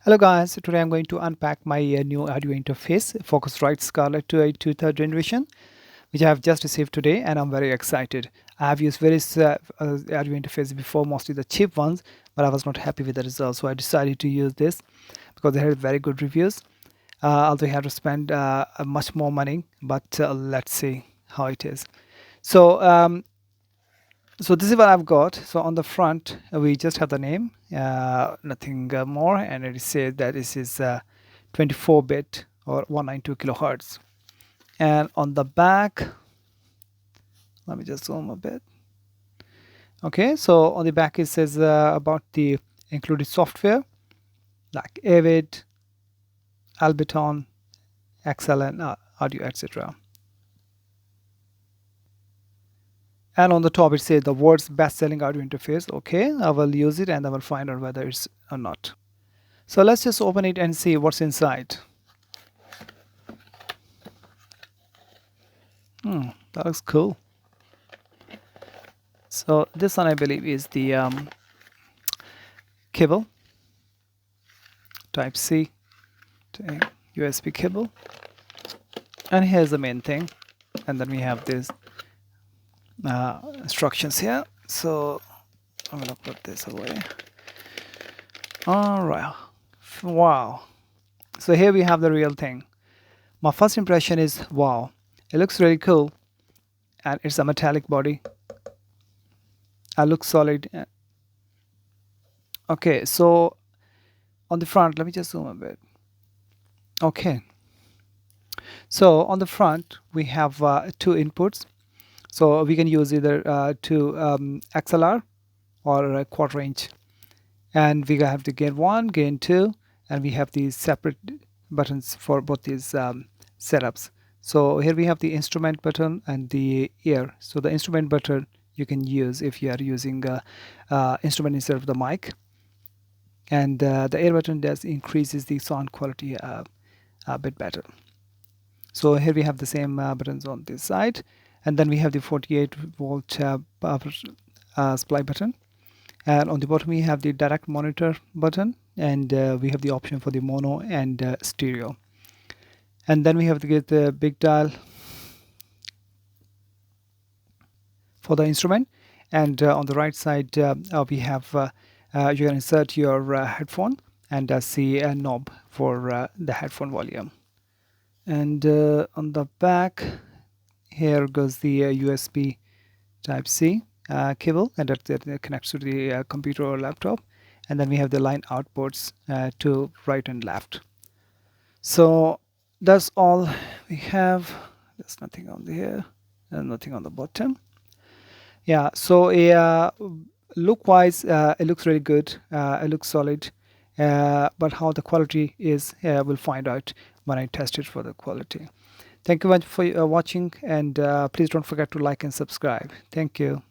Hello guys, today I'm going to unpack my new audio interface, Focusrite Scarlet 282 third generation, which I have just received today and I'm very excited. I have used various audio interfaces before, mostly the cheap ones, but I was not happy with the results, so I decided to use this because they had very good reviews. Although I had to spend much more money, but let's see how it is. So so this is what I've got. So on the front, we just have the name, nothing more, and it says that this is 24-bit or 192 kilohertz. And on the back, let me just zoom a bit. Okay, so on the back it says about the included software like Avid, Albiton, XLN, audio, etc. And on the top it says the world's best-selling audio interface. Okay, I will use it and I will find out whether it's or not. So let's just open it and see what's inside. That looks cool. So this one I believe is the cable, type C to USB cable, and here's the main thing, and then we have this instructions here. So I'm gonna put this away. All right, wow. So here we have the real thing. My first impression is wow, it looks really cool, and it's a metallic body. It looks solid. Okay, so on the front, let me just zoom a bit. Okay, so on the front we have two inputs, so we can use either two XLR or a quarter range, and we have the gain 1, gain 2, and we have these separate buttons for both these setups. So here we have the instrument button and the ear. So the instrument button you can use if you are using instrument instead of the mic, and the ear button does increases the sound quality a bit better. So here we have the same buttons on this side, and then we have the 48-volt power supply button, and on the bottom we have the direct monitor button, and we have the option for the mono and stereo, and then we have to get the big dial for the instrument, and on the right side we have you can insert your headphone and see a knob for the headphone volume. And on the back here goes the USB type C cable, and that connects to the computer or laptop, and then we have the line outputs to right and left. So that's all we have. There's nothing on here and nothing on the bottom. Yeah, so look wise it looks really good, it looks solid, but how the quality is, we'll find out when I test it for the quality. Thank you much for watching, and please don't forget to like and subscribe. Thank you.